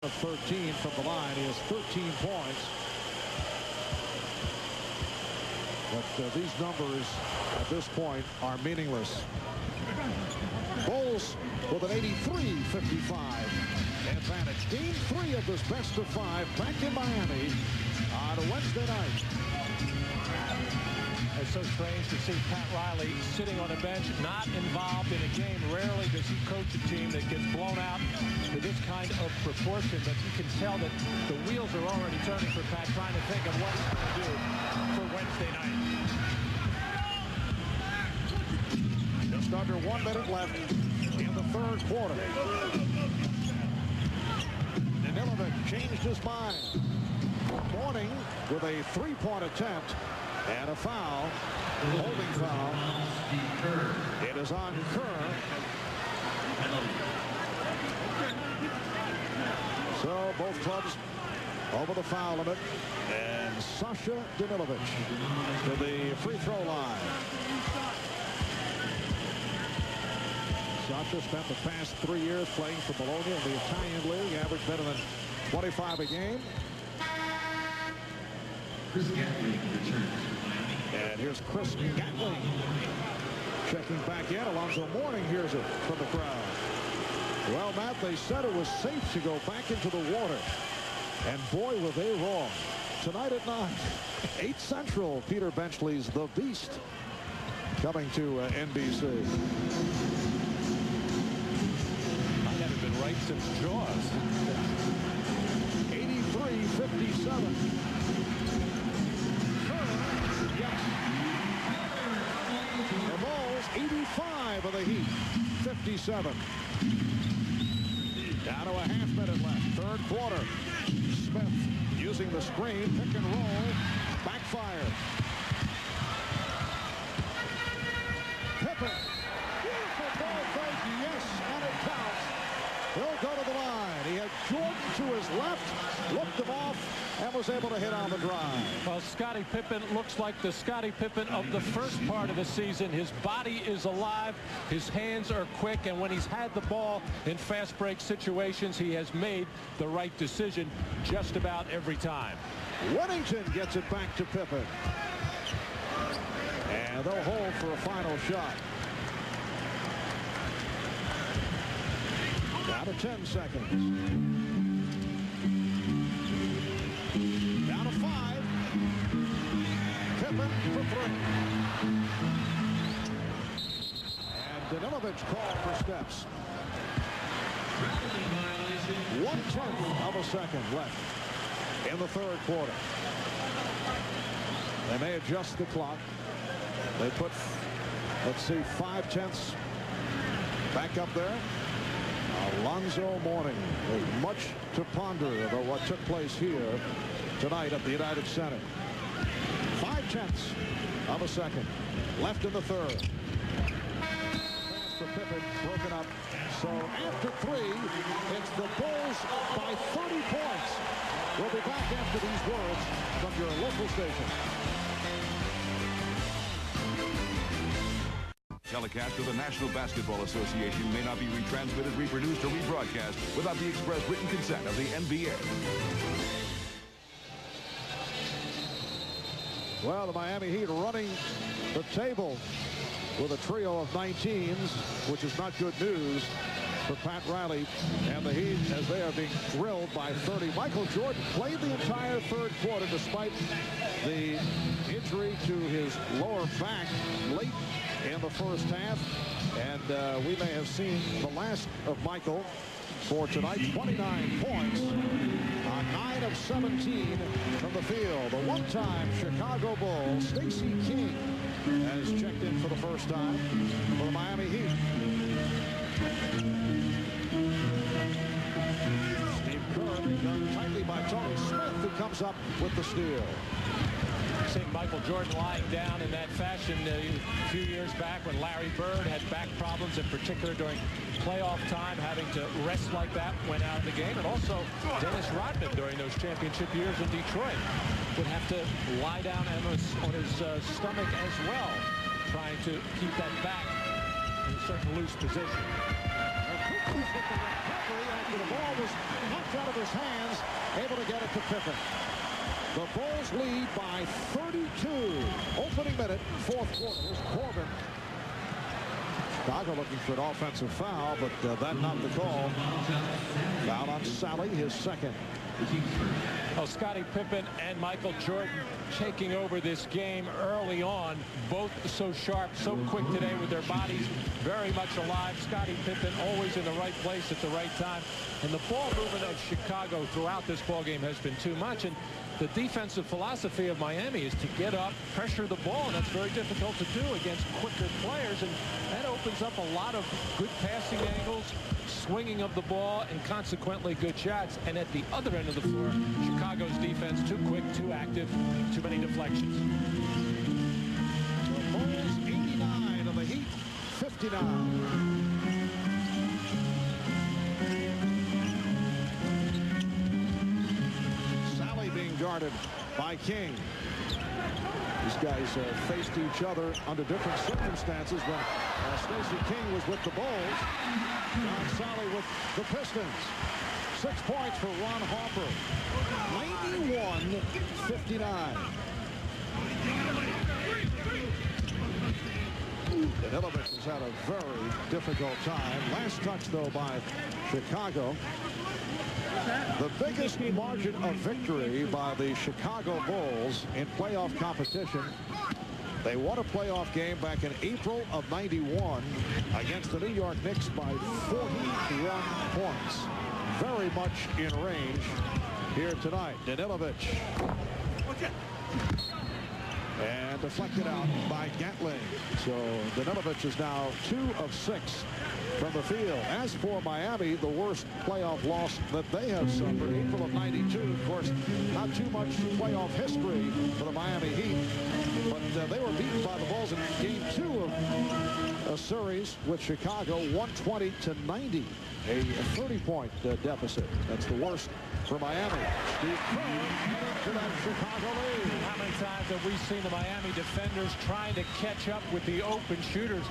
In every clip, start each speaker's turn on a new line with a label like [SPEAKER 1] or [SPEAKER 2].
[SPEAKER 1] of 13 from the line. He has 13 points. But these numbers at this point are meaningless. Bulls with an 83-55 advantage. Game 3 of this best of 5 back in Miami on a Wednesday night.
[SPEAKER 2] It's so strange to see Pat Riley sitting on a bench, not involved in a game. Rarely does he coach a team that gets blown out to this kind of proportion, but you can tell that the wheels are already turning for Pat, trying to think of what he's going to do for Wednesday night.
[SPEAKER 1] Just under 1 minute left in the third quarter. Danilovic changed his mind. Mourning with a three-point attempt. And a foul, holding foul. It is on Kerr. So both clubs over the foul limit. And Sasha Danilovic to the free throw line. Sasha spent the past 3 years playing for Bologna in the Italian League, averaged better than 25 a game.
[SPEAKER 3] Chris Gatling returns.
[SPEAKER 1] And here's Chris Gatling checking back in. Alonzo Mourning hears it from the crowd. Well, Matt, they said it was safe to go back into the water. And boy, were they wrong. Tonight at 9, 8 Central, Peter Benchley's The Beast coming to NBC.
[SPEAKER 2] I haven't been right since Jaws.
[SPEAKER 1] 83-57. The Bulls 85 of the Heat 57. Down to a half minute left. Third quarter. Smith using the screen, pick and roll, backfire. Pippen, beautiful ball fake, yes, and it counts. He'll go to the line. He had Jordan to his left, looked him off, and was able to hit on the drive.
[SPEAKER 2] Well, Scottie Pippen looks like the Scottie Pippen of the first part of the season. His body is alive. His hands are quick. And when he's had the ball in fast break situations, he has made the right decision just about every time.
[SPEAKER 1] Whittington gets it back to Pippen. And they'll hold for a final shot. Down to 10 seconds. Down to 5. Pippen for 3. And Danilovic called for steps. 1/10 of a second left in the third quarter. They may adjust the clock. They put, let's see, 5/10 back up there. Alonzo Mourning. There's much to ponder about what took place here tonight at the United Center. 5/10 of a second left in the third. Pass for Pippen, broken up. So after 3, it's the Bulls by 30 points. We'll be back after these words from your local station.
[SPEAKER 4] Telecast of the National Basketball Association may not be retransmitted, reproduced, or rebroadcast without the express written consent of the NBA.
[SPEAKER 1] Well, the Miami Heat running the table with a trio of 19s, which is not good news for Pat Riley and the Heat as they are being drilled by 30. Michael Jordan played the entire third quarter despite the injury to his lower back late in the first half, and we may have seen the last of Michael for tonight. 29 points on 9 of 17 from the field. The one-time Chicago Bull, Stacey King, has checked in for the first time for the Miami Heat. Steve Kerr done tightly by Tony Smith, who comes up with the steal.
[SPEAKER 2] Seeing Michael Jordan lying down in that fashion a few years back when Larry Bird had back problems, in particular during playoff time, having to rest like that when out of the game. And also Dennis Rodman during those championship years in Detroit would have to lie down on his stomach as well, trying to keep that back in a certain loose position.
[SPEAKER 1] with the recovery after the ball was knocked out of his hands, able to get it to Pippen. The Bulls lead by 32. Opening minute, fourth quarter. Here's Corbin. Chicago looking for an offensive foul, but that not the call. Foul on Sally, his second.
[SPEAKER 2] Well, Scottie Pippen and Michael Jordan taking over this game early on. Both so sharp, so quick today with their bodies very much alive. Scottie Pippen always in the right place at the right time. And the ball movement of Chicago throughout this ball game has been too much. And the defensive philosophy of Miami is to get up, pressure the ball, and that's very difficult to do against quicker players. And that opens up a lot of good passing angles, swinging of the ball, and consequently good shots. And at the other end of the floor, Chicago's defense too quick, too active, too many deflections.
[SPEAKER 1] The Bulls 89 and the Heat 59. Guarded by King. These guys faced each other under different circumstances when Stacey King was with the Bulls. John Sally with the Pistons. 6 points for Ron Harper. 91-59. Danilovic has had a very difficult time. Last touch, though, by Chicago. The biggest margin of victory by the Chicago Bulls in playoff competition. They won a playoff game back in April of '91 against the New York Knicks by 41 points. Very much in range here tonight. Danilovic. And deflected out by Gatling. So Danilovic is now 2 of 6 from the field. As for Miami, the worst playoff loss that they have suffered, April of '92. Of course, not too much playoff history for the Miami Heat, but they were beaten by the Bulls in Game 2 of a series with Chicago, 120-90, a 30-point deficit. That's the worst for Miami. Steve Kerr to that Chicago lead.
[SPEAKER 2] How many times have we seen the Miami defenders trying to catch up with the open shooters?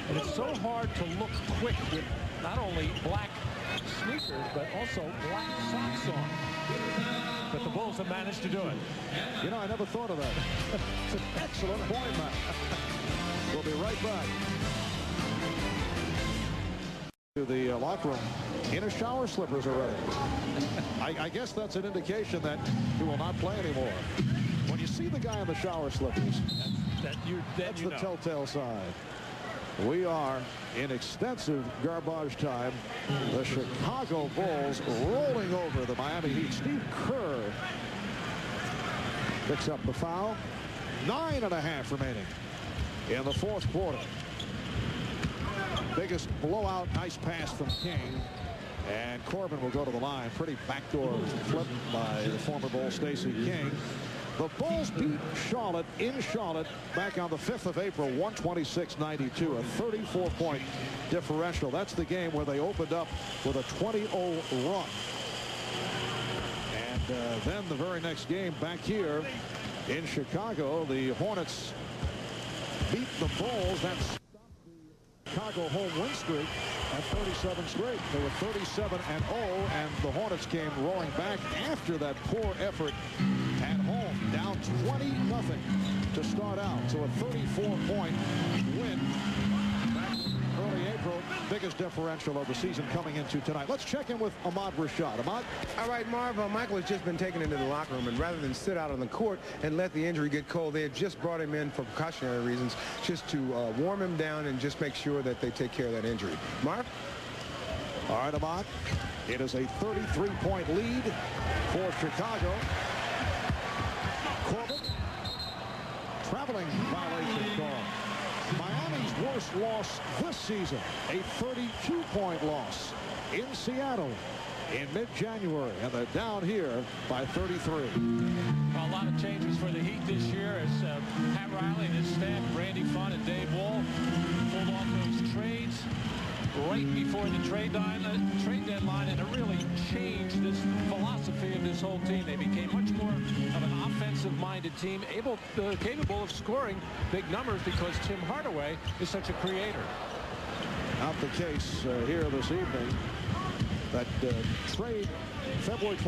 [SPEAKER 2] And it's so hard to look quick with not only black sneakers, but also black socks on. But the Bulls have managed to do it.
[SPEAKER 1] You know, I never thought of that. It's an excellent point, Matt. We'll be right back. To the locker room in his shower slippers already. I guess that's an indication that he will not play anymore. When you see the guy in the shower slippers, that's the telltale sign. We are in extensive garbage time. The Chicago Bulls rolling over the Miami Heat. Steve Kerr picks up the foul. 9.5 remaining in the fourth quarter. Biggest blowout, nice pass from King. And Corbin will go to the line. Pretty backdoor flip by the former Bull Stacey King. The Bulls beat Charlotte in Charlotte back on the 5th of April, 126-92, a 34-point differential. That's the game where they opened up with a 20-0 run. And then the very next game back here in Chicago, the Hornets beat the Bulls. That stopped the Chicago home win streak at 37 straight. They were 37-0, and the Hornets came roaring back after that poor effort at home, down 20-0 to start out. So a 34-point win back early April. Biggest differential of the season coming into tonight. Let's check in with Ahmad Rashad. Ahmad?
[SPEAKER 5] All right, Marv, Michael has just been taken into the locker room, and rather than sit out on the court and let the injury get cold, they had just brought him in for precautionary reasons, just to warm him down and just make sure that they take care of that injury. Marv?
[SPEAKER 1] All right, Ahmad. It is a 33-point lead for Chicago. Corbin, traveling violation call. Miami's worst loss this season, a 32-point loss in Seattle in mid-January, and they're down here by 33.
[SPEAKER 2] Well, a lot of changes for the Heat this year as Pat Riley and his staff, Randy Funn and Dave Wall, pulled off those trades right before the trade deadline, and it really changed this philosophy of this whole team. They became much more of an offensive-minded team, capable of scoring big numbers because Tim Hardaway is such a creator.
[SPEAKER 1] out the case here this evening. That trade February 20.